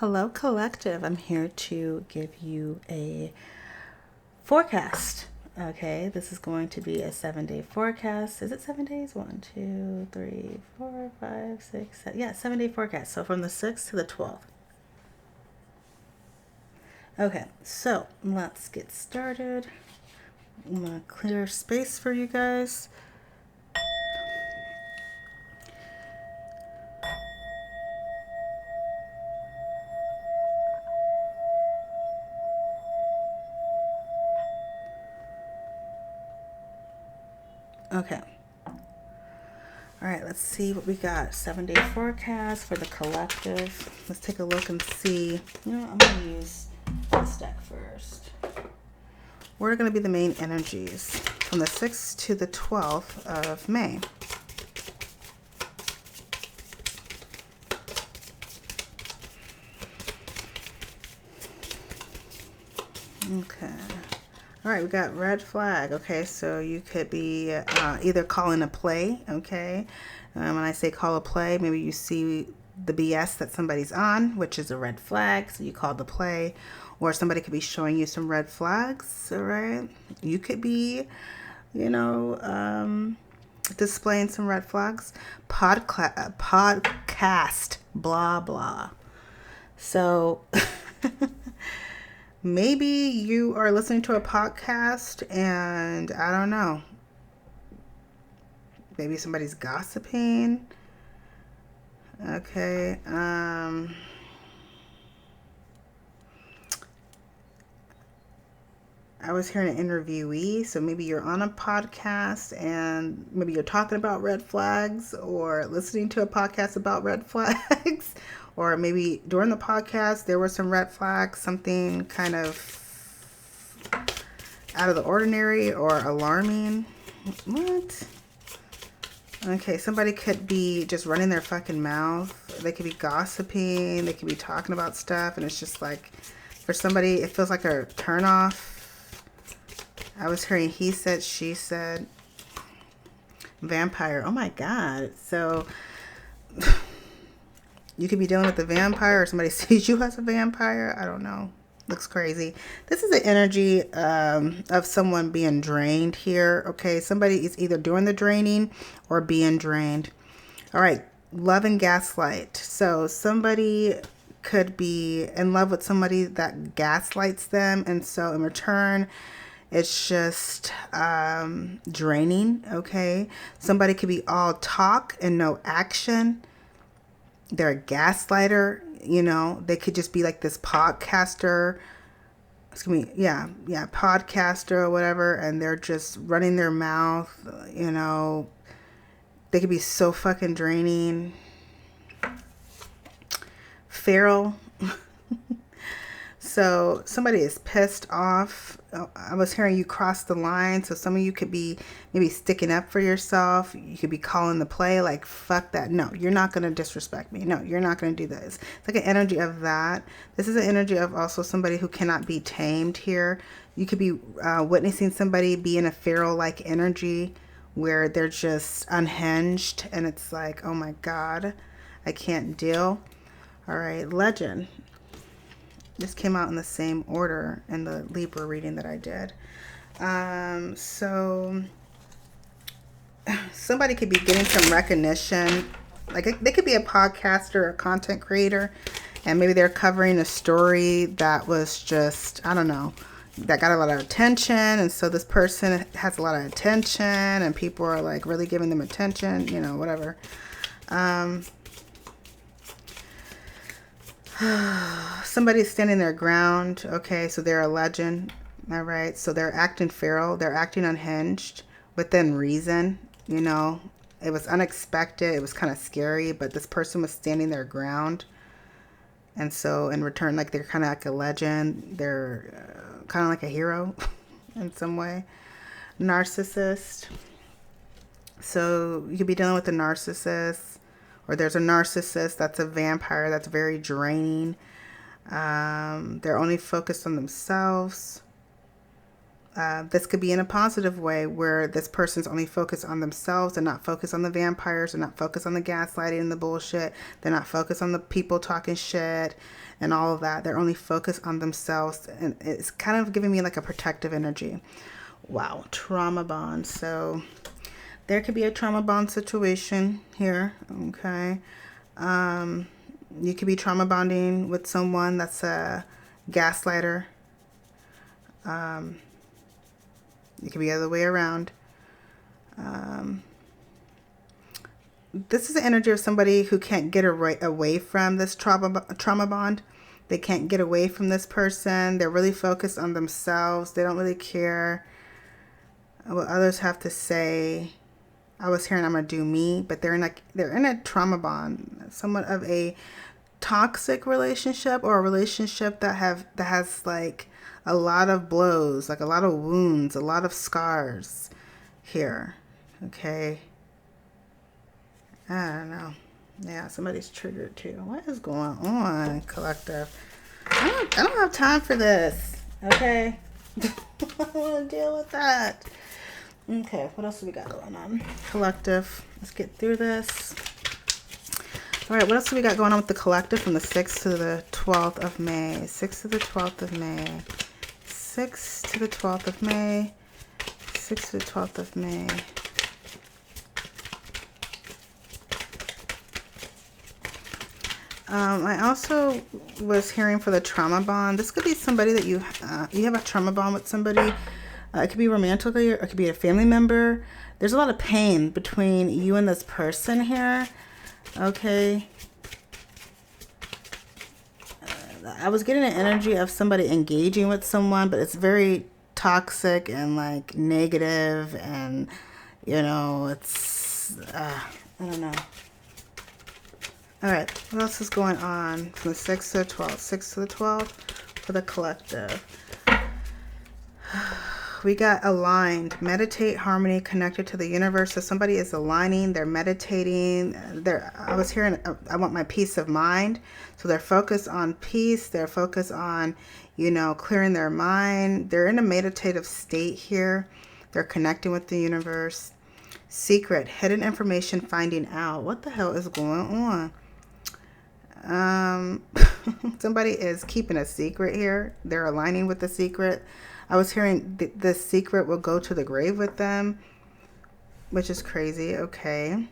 Hello, collective. I'm here to give you a forecast. Okay, this is going to be a 7-day forecast. Is it 7 days? 1, 2, 3, 4, 5, 6, 7. Yeah, 7-day forecast. So from the 6th to the 12th. Okay, so let's get started. I'm going to clear space for you guys. Okay. All right, let's see what we got. 7-day forecast for the collective. Let's take a look and see. You know, I'm going to use this deck first. What are going to be the main energies from the 6th to the 12th of May? Okay. All right, we got red flag. Okay, so you could be either calling a play. Okay. When I say call a play, maybe you see the BS that somebody's on, which is a red flag. So you call the play. Or somebody could be showing you some red flags. All right. You could be, displaying some red flags. Podcast, blah, blah. So... Maybe you are listening to a podcast and I don't know. Maybe somebody's gossiping. Okay. I was hearing an interviewee, so maybe you're on a podcast and maybe you're talking about red flags or listening to a podcast about red flags. Or maybe during the podcast, there were some red flags, something kind of out of the ordinary or alarming. What? Okay, somebody could be just running their fucking mouth. They could be gossiping. They could be talking about stuff. And it's just like, for somebody, it feels like a turnoff. I was hearing he said, she said. Vampire. Oh my God. So... You could be dealing with a vampire or somebody sees you as a vampire. I don't know. Looks crazy. This is the energy of someone being drained here. Okay, somebody is either doing the draining or being drained. All right, love and gaslight. So somebody could be in love with somebody that gaslights them. And so in return, it's just draining. Okay, somebody could be all talk and no action. They're a gaslighter, they could just be like this podcaster, podcaster or whatever, and they're just running their mouth, they could be so fucking draining. Feral. So somebody is pissed off. I was hearing you cross the line. So some of you could be maybe sticking up for yourself. You could be calling the play like, fuck that. No, you're not going to disrespect me. No, you're not going to do this. It's like an energy of that. This is an energy of also somebody who cannot be tamed here. You could be witnessing somebody be in a feral-like energy where they're just unhinged. And it's like, oh my God, I can't deal. All right, legend. This came out in the same order in the Libra reading that I did. So somebody could be getting some recognition. Like they could be a podcaster or a content creator, and maybe they're covering a story that was just, I don't know, that got a lot of attention. And so this person has a lot of attention and people are like really giving them attention, whatever. Somebody's standing their ground. Okay, so they're a legend. All right, so they're acting feral. They're acting unhinged within reason. It was unexpected. It was kind of scary, but this person was standing their ground. And so in return, like they're kind of like a legend. They're kind of like a hero in some way. Narcissist. So you could be dealing with a narcissist. Or there's a narcissist that's a vampire that's very draining. They're only focused on themselves. This could be in a positive way where this person's only focused on themselves. They're not focused on the vampires. They're not focused on the gaslighting and the bullshit. They're not focused on the people talking shit and all of that. They're only focused on themselves. And it's kind of giving me like a protective energy. Wow. Trauma bond. So there could be a trauma bond situation here. Okay. You could be trauma bonding with someone that's a gaslighter. It could be the other way around. This is the energy of somebody who can't get away from this trauma bond. They can't get away from this person. They're really focused on themselves. They don't really care what others have to say. I was hearing I'm gonna do me, but they're in a trauma bond, somewhat of a toxic relationship, or a relationship that has like a lot of blows, like a lot of wounds, a lot of scars here. Okay. I don't know. Yeah, somebody's triggered too. What is going on, collective? I don't have time for this. Okay. I don't want to deal with that. Okay, what else do we got going on? Collective. Let's get through this. All right, what else do we got going on with the collective from the 6th to the 12th of May? 6th to the 12th of May. 6th to the 12th of May. 6th to the 12th of May. I also was hearing for the trauma bond. This could be somebody that you have a trauma bond with somebody. It could be romantically, or it could be a family member. There's a lot of pain between you and this person here. Okay. I was getting an energy of somebody engaging with someone, but it's very toxic and like negative, and it's I don't know. All right, what else is going on from the 6th to the 12th? 6th to the 12th for the collective. We got aligned, meditate, harmony, connected to the universe. So somebody is aligning, they're meditating. I was hearing, I want my peace of mind. So they're focused on peace. They're focused on, clearing their mind. They're in a meditative state here. They're connecting with the universe. Secret, hidden information, finding out. What the hell is going on? Somebody is keeping a secret here. They're aligning with the secret. I was hearing the secret will go to the grave with them, which is crazy. Okay.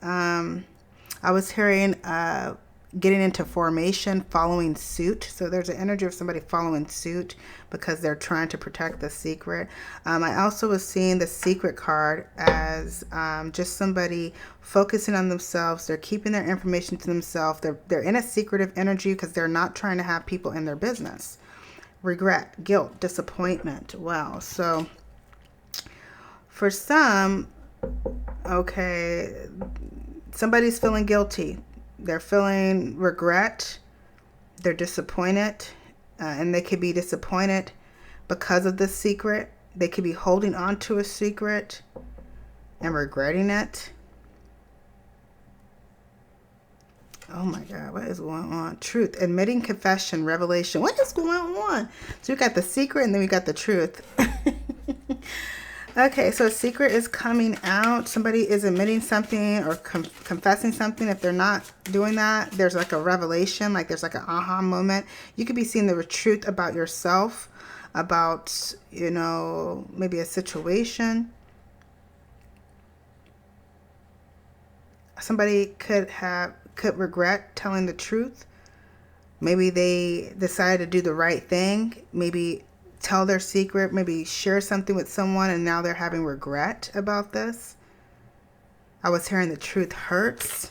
I was hearing getting into formation, following suit. So there's an energy of somebody following suit because they're trying to protect the secret. I also was seeing the secret card as just somebody focusing on themselves. They're keeping their information to themselves. They're in a secretive energy because they're not trying to have people in their business. Regret, guilt, disappointment. Wow. So for some, okay, somebody's feeling guilty. They're feeling regret. They're disappointed. And they could be disappointed because of this secret. They could be holding on to a secret and regretting it. Oh my God, what is going on? Truth, admitting, confession, revelation. What is going on? So we got the secret and then we got the truth. Okay, so a secret is coming out. Somebody is admitting something or confessing something. If they're not doing that, there's like a revelation, like there's like an aha moment. You could be seeing the truth about yourself, about, maybe a situation. Somebody could regret telling the truth. Maybe they decided to do the right thing. Maybe tell their secret. Maybe share something with someone and now they're having regret about this. I was hearing the truth hurts.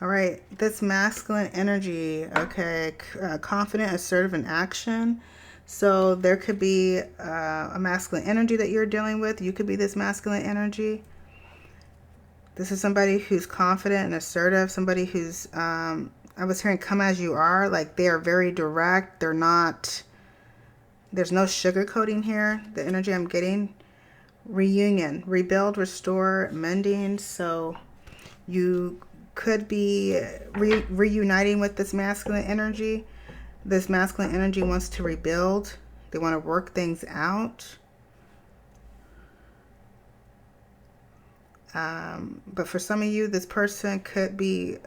All right, this masculine energy, okay, confident, assertive, and action. So there could be a masculine energy that you're dealing with. You could be this masculine energy. This is somebody who's confident and assertive. Somebody who's, I was hearing come as you are. Like they are very direct. They're not, there's no sugarcoating here. The energy I'm getting. Reunion, rebuild, restore, mending. So you could be reuniting with this masculine energy. This masculine energy wants to rebuild. They want to work things out. But for some of you, this person could be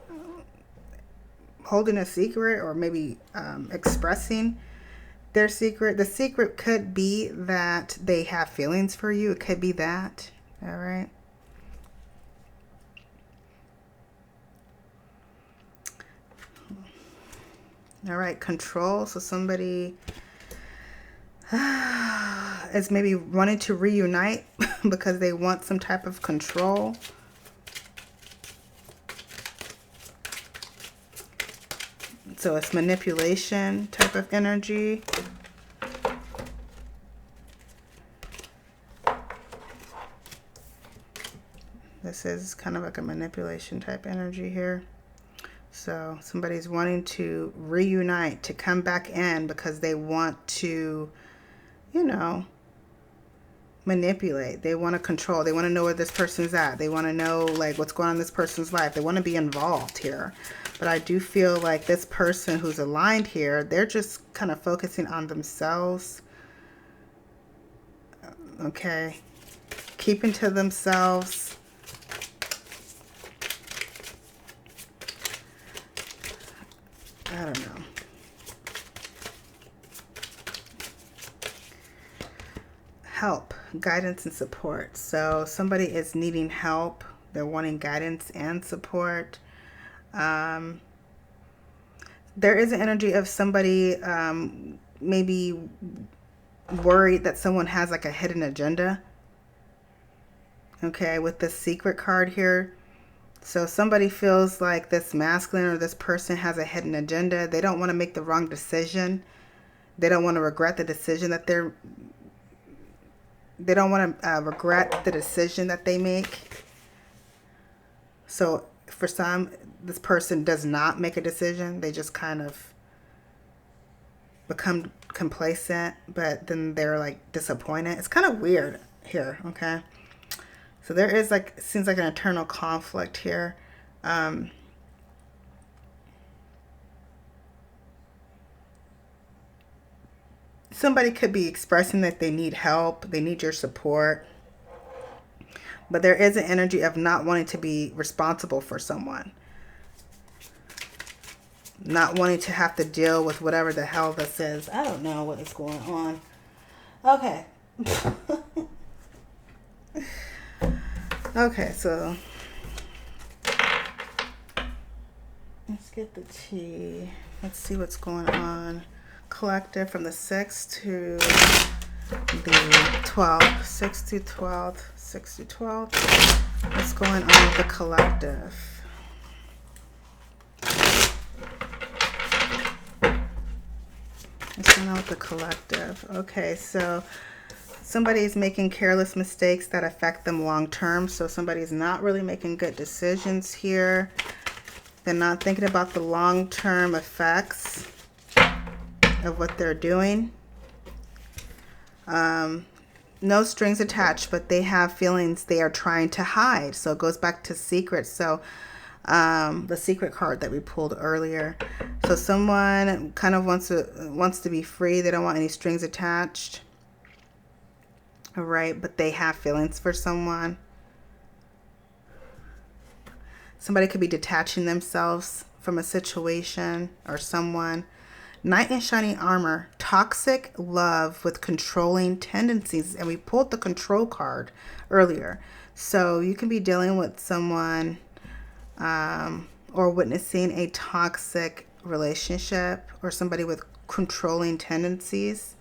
holding a secret, or maybe expressing their secret. The secret could be that they have feelings for you. It could be that. All right. All right, control. So somebody is maybe wanting to reunite because they want some type of control. So it's manipulation type of energy. This is kind of like a manipulation type energy here. So somebody's wanting to reunite, to come back in because they want to, you know, manipulate. They want to control. They want to know where this person's at. They want to know like what's going on in this person's life. They want to be involved here. But I do feel like this person who's aligned here, they're just kind of focusing on themselves. Okay. Keeping to themselves. I don't know. Help, guidance, and support. So somebody is needing help. They're wanting guidance and support. There is an energy of somebody maybe worried that someone has like a hidden agenda. Okay, with this secret card here. So somebody feels like this masculine or this person has a hidden agenda. They don't want to make the wrong decision. They don't want to regret the decision that they don't want to regret the decision that they make. So for some, this person does not make a decision. They just kind of become complacent, but then they're like disappointed. It's kind of weird here, okay? So there is like, seems like an eternal conflict here. Somebody could be expressing that they need help. They need your support. But there is an energy of not wanting to be responsible for someone. Not wanting to have to deal with whatever the hell this is. I don't know what is going on. Okay. Okay, so let's get the tea. Let's see what's going on. Collective from the 6th to the 12th. 6 to 12th. 6 to 12th. What's going on with the collective? What's going on with the collective? Okay, so somebody is making careless mistakes that affect them long term. So somebody's not really making good decisions here. They're not thinking about the long term effects of what they're doing. No strings attached, but they have feelings they are trying to hide. So it goes back to secrets. So the secret card that we pulled earlier. So someone kind of wants to be free. They don't want any strings attached. All right, but they have feelings for someone. Somebody could be detaching themselves from a situation or someone. Knight in shining armor, toxic love with controlling tendencies. And we pulled the control card earlier. So you can be dealing with someone or witnessing a toxic relationship or somebody with controlling tendencies.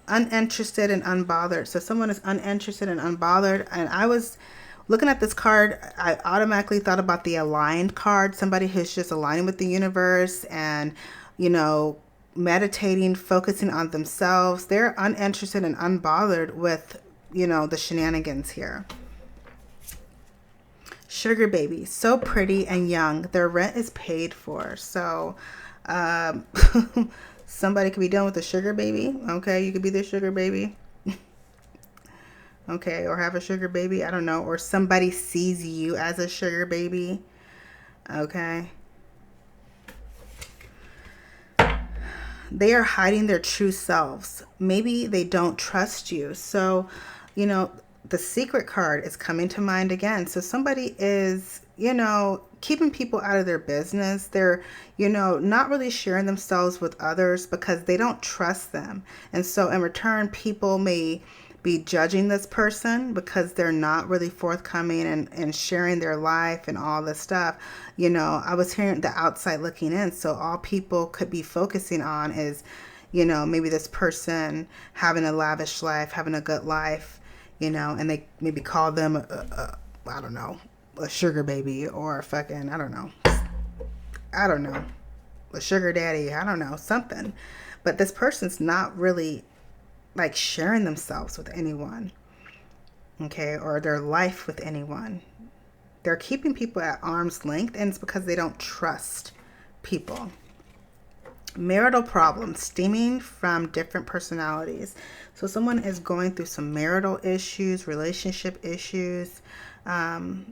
Uninterested and unbothered. So someone is uninterested and unbothered. And I was looking at this card, I automatically thought about the aligned card. Somebody who's just aligning with the universe and, you know, meditating, focusing on themselves. They're uninterested and unbothered with, you know, the shenanigans here. Sugar baby, so pretty and young. Their rent is paid for. So somebody could be dealing with a sugar baby. Okay, you could be their sugar baby. okay, or have a sugar baby, I don't know, or somebody sees you as a sugar baby, okay? They are hiding their true selves. Maybe they don't trust you. So, you know, the secret card is coming to mind again. So somebody is, keeping people out of their business. They're, not really sharing themselves with others because they don't trust them. And so in return, people may be judging this person because they're not really forthcoming and sharing their life and all this stuff. I was hearing the outside looking in. So all people could be focusing on is, maybe this person having a lavish life, having a good life, and they maybe call them, I don't know, a sugar baby or a fucking, I don't know, a sugar daddy, I don't know, something. But this person's not really like sharing themselves with anyone, okay, or their life with anyone. They're keeping people at arm's length, and it's because they don't trust people. Marital problems stemming from different personalities. So someone is going through some marital issues, relationship issues,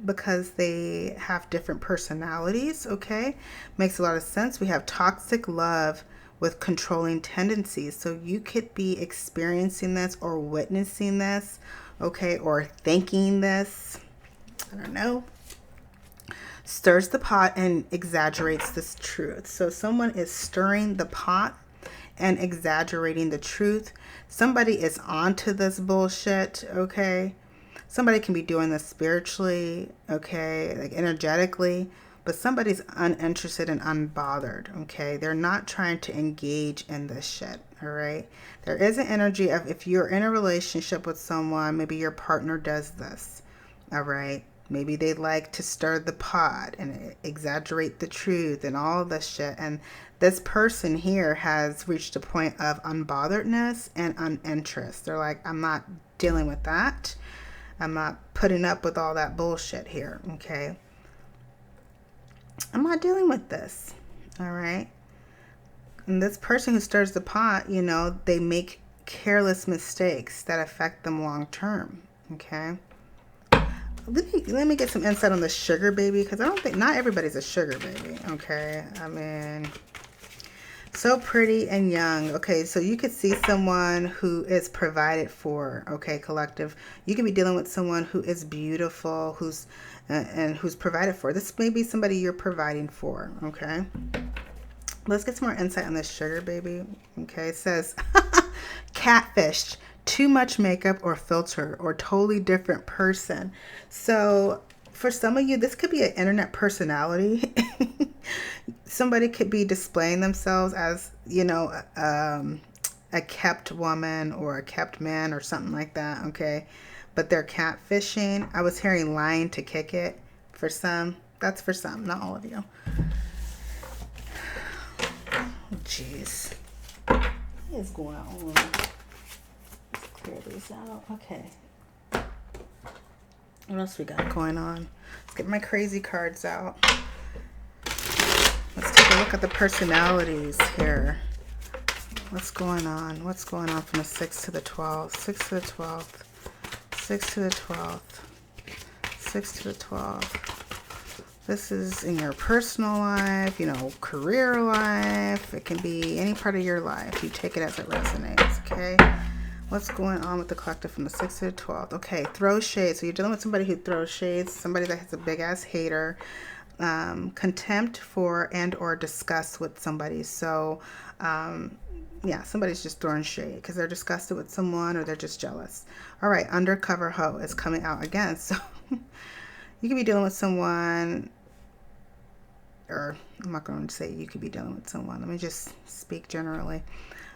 because they have different personalities, okay? Makes a lot of sense. We have toxic love with controlling tendencies. So you could be experiencing this or witnessing this, okay, or thinking this. I don't know. Stirs the pot and exaggerates this truth. So someone is stirring the pot and exaggerating the truth. Somebody is onto this bullshit, okay? Somebody can be doing this spiritually, okay, like energetically, but somebody's uninterested and unbothered, okay? They're not trying to engage in this shit, all right? There is an energy of if you're in a relationship with someone, maybe your partner does this, all right? Maybe they like to stir the pot and exaggerate the truth and all of this shit. And this person here has reached a point of unbotheredness and uninterest. They're like, I'm not dealing with that. I'm not putting up with all that bullshit here, okay? I'm not dealing with this, all right? And this person who stirs the pot, they make careless mistakes that affect them long term, okay? Let me get some insight on the sugar baby, because I don't think, not everybody's a sugar baby, okay? I mean, so pretty and young. Okay, so you could see someone who is provided for, okay, collective. You could be dealing with someone who is beautiful, who's provided for. This may be somebody you're providing for, okay? Let's get some more insight on this sugar baby. Okay, it says, catfished. Too much makeup or filter or totally different person. So for some of you, this could be an internet personality. Somebody could be displaying themselves as, a kept woman or a kept man or something like that, okay? But they're catfishing. I was hearing lying to kick it for some. That's for some, not all of you. Jeez. What is going on? Clear these out. Okay. What else we got going on? Let's get my crazy cards out. Let's take a look at the personalities here. What's going on? What's going on from the 6 to the 12th? 6 to the 12th. 6 to the 12th. 6 to the 12th. This is in your personal life, career life. It can be any part of your life. You take it as it resonates, okay? What's going on with the collective from the 6th to the 12th? Okay, throw shade. So you're dealing with somebody who throws shades, somebody that has a big-ass hater, contempt for and or disgust with somebody. So, yeah, somebody's just throwing shade because they're disgusted with someone or they're just jealous. All right, undercover hoe is coming out again. So you could be dealing with someone, or I'm not going to say you could be dealing with someone. Let me just speak generally.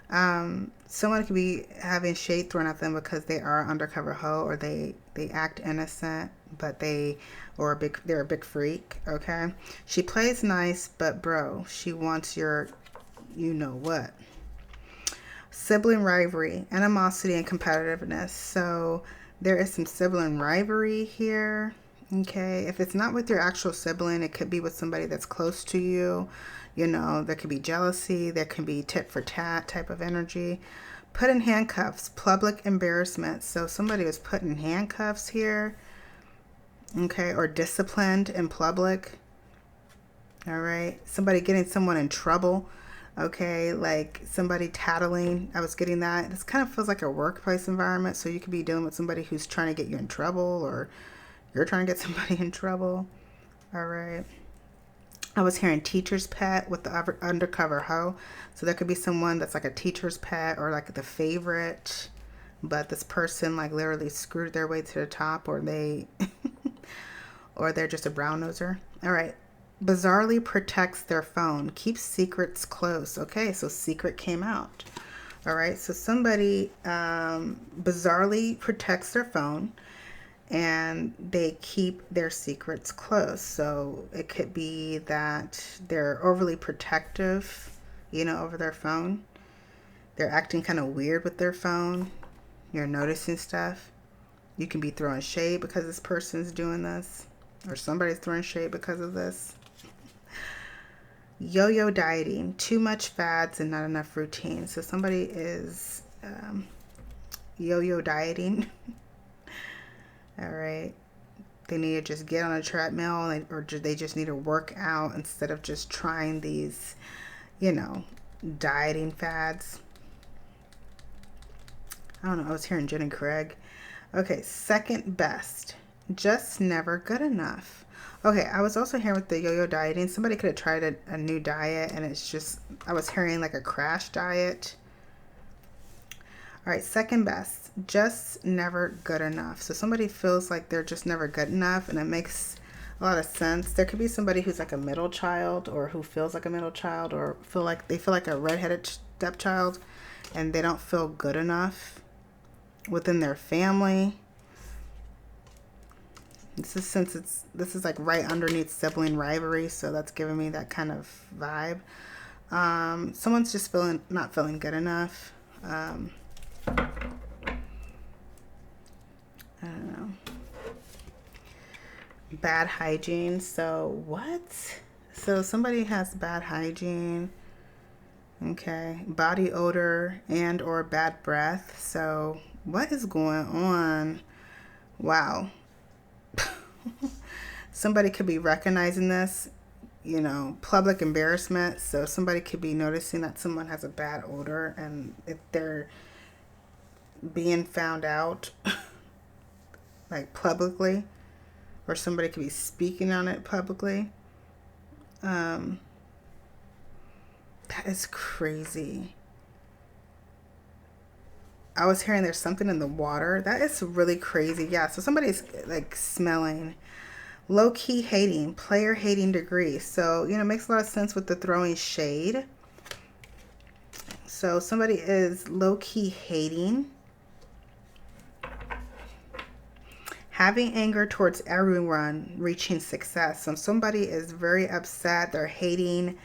Someone could be having shade thrown at them because they are undercover hoe, or they act innocent, but they're a big freak, okay? She plays nice, but bro, she wants your what. Sibling rivalry, animosity, and competitiveness. So there is some sibling rivalry here, okay? If it's not with your actual sibling, it could be with somebody that's close to you. There could be jealousy. There can be tit for tat type of energy. Put in handcuffs, public embarrassment. So somebody was put in handcuffs here. Okay, or disciplined in public. All right. Somebody getting someone in trouble. Okay, like somebody tattling. I was getting that. This kind of feels like a workplace environment. So you could be dealing with somebody who's trying to get you in trouble, or you're trying to get somebody in trouble. All right. I was hearing teacher's pet with the undercover hoe. So there could be someone that's like a teacher's pet or like the favorite, but this person like literally screwed their way to the top, or they or they're just a brown noser. All right. Bizarrely protects their phone. Keeps secrets close. Okay, so secret came out. All right, so somebody bizarrely protects their phone, and they keep their secrets close. So it could be that they're overly protective, over their phone. They're acting kind of weird with their phone. You're noticing stuff. You can be throwing shade because this person's doing this, or somebody's throwing shade because of this. Yo-yo dieting, too much fads and not enough routine. So somebody is yo-yo dieting. All right. They need to just get on a treadmill, or they just need to work out instead of just trying these, dieting fads. I don't know. I was hearing Jen and Craig. Okay, second best. Just never good enough. Okay, I was also hearing with the yo-yo dieting, somebody could have tried a new diet, and it's just, I was hearing like a crash diet. All right, second best, just never good enough. So somebody feels like they're just never good enough, and it makes a lot of sense. There could be somebody who's like a middle child, or who feels like a middle child, or feel like a redheaded stepchild, and they don't feel good enough within their family. This is like right underneath sibling rivalry, so that's giving me that kind of vibe. Someone's just not feeling good enough. I don't know. Bad hygiene. So what? So somebody has bad hygiene. Okay. Body odor and or bad breath. So what is going on? Wow. Somebody could be recognizing this, public embarrassment. So somebody could be noticing that someone has a bad odor, and if they're being found out like publicly, or somebody could be speaking on it publicly. That is crazy. I was hearing there's something in the water. That is really crazy. Yeah, so somebody's like smelling. Low-key hating, player hating degree. So, it makes a lot of sense with the throwing shade. So somebody is low-key hating. Having anger towards everyone reaching success. So somebody is very upset. They're hating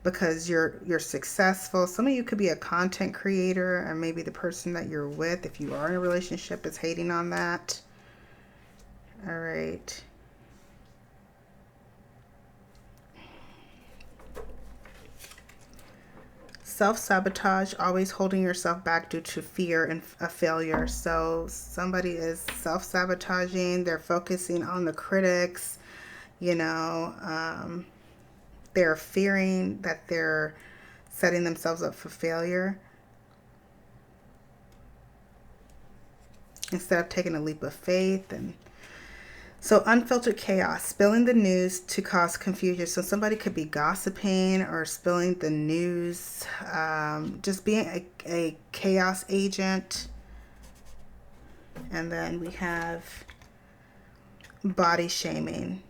because you're successful. Some of you could be a content creator, and maybe the person that you're with, if you are in a relationship, is hating on that. All right. Self-sabotage, always holding yourself back due to fear and a failure. So somebody is self-sabotaging. They're focusing on the critics. They're fearing that they're setting themselves up for failure instead of taking a leap of faith. And so unfiltered chaos, spilling the news to cause confusion. So somebody could be gossiping or spilling the news, just being a chaos agent. And then we have body shaming.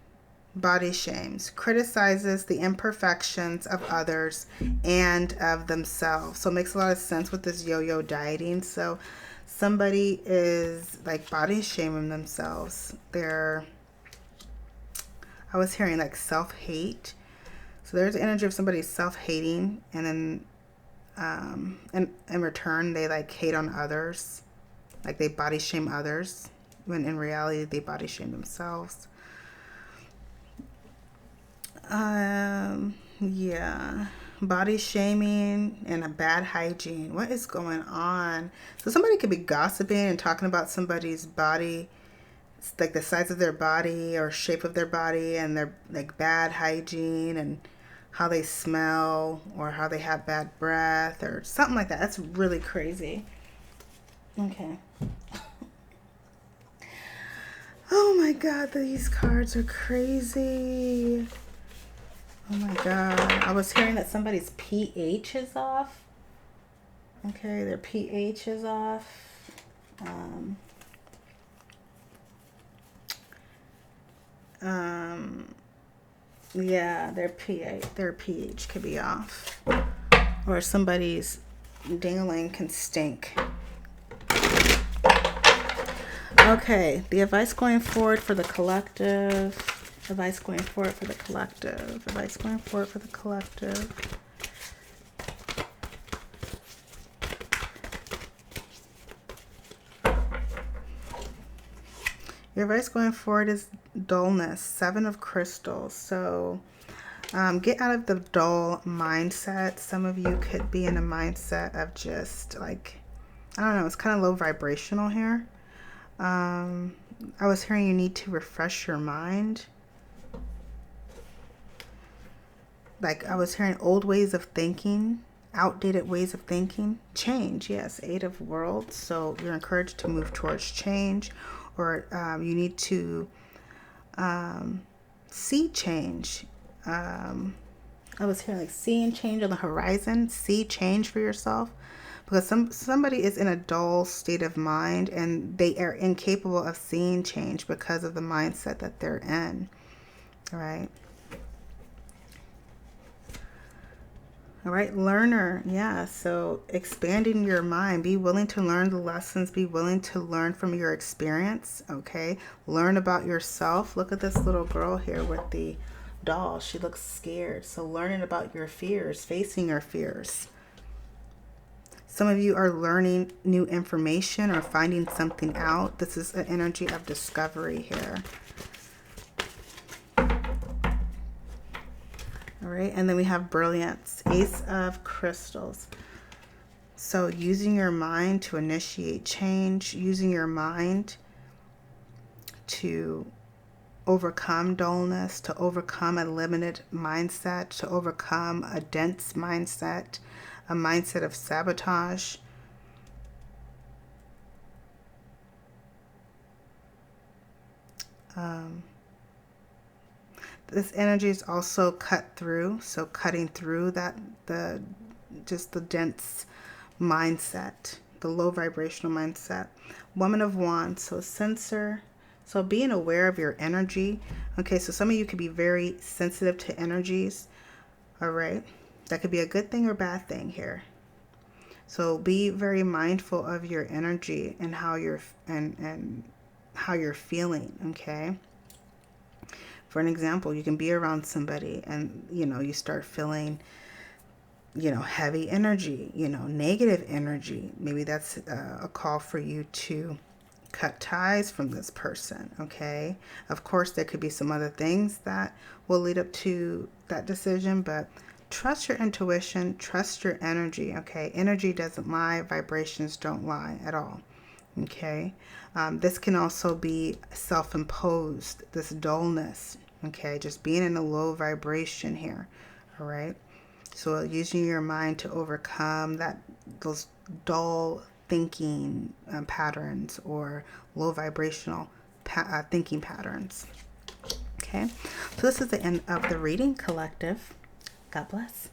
Body shames, criticizes the imperfections of others and of themselves. So it makes a lot of sense with this yo-yo dieting. So somebody is like body shaming themselves. I was hearing like self-hate. So there's the energy of somebody self-hating, and then in return they like hate on others. Like they body shame others, when in reality they body shame themselves. Yeah. body shaming and a bad hygiene. What is going on? So somebody could be gossiping and talking about somebody's body, like the size of their body or shape of their body, and their like bad hygiene and how they smell or how they have bad breath or something like that. That's really crazy. Okay. Oh my God, these cards are crazy. Oh my God. I was hearing that somebody's pH is off. Okay, their pH is off. Yeah, their pH could be off. Or somebody's dingling can stink. Okay, the advice going forward for the collective. Advice going forward for the collective. Advice going forward for the collective. Your advice going forward is dullness. 7 of crystals. So get out of the dull mindset. Some of you could be in a mindset of just like, I don't know, it's kind of low vibrational here. I was hearing you need to refresh your mind. Like I was hearing old ways of thinking, outdated ways of thinking. Change, yes, 8 of Worlds. So you're encouraged to move towards change, or you need to see change. I was hearing like seeing change on the horizon. See change for yourself, because somebody is in a dull state of mind and they are incapable of seeing change because of the mindset that they're in. All right. All right, learner. Yeah, so expanding your mind. Be willing to learn the lessons. Be willing to learn from your experience, okay? Learn about yourself. Look at this little girl here with the doll. She looks scared. So learning about your fears, facing your fears. Some of you are learning new information or finding something out. This is an energy of discovery here. All right, and then we have brilliance, Ace of Crystals. So using your mind to initiate change, using your mind to overcome dullness, to overcome a limited mindset, to overcome a dense mindset, a mindset of sabotage. This energy is also cut through, so cutting through that, just the dense mindset, the low vibrational mindset. Woman of Wands, so sensor, so being aware of your energy. Okay, so some of you could be very sensitive to energies. All right, that could be a good thing or bad thing here. So be very mindful of your energy and how you're and how you're feeling. Okay. For an example, you can be around somebody and, you start feeling, heavy energy, negative energy. Maybe that's a call for you to cut ties from this person, okay? Of course, there could be some other things that will lead up to that decision, but trust your intuition, trust your energy, okay? Energy doesn't lie, vibrations don't lie at all. Okay, this can also be self-imposed, this dullness, okay, just being in a low vibration here. All right, so using your mind to overcome those dull thinking patterns or low vibrational thinking patterns. Okay, so this is the end of the reading, collective. God bless.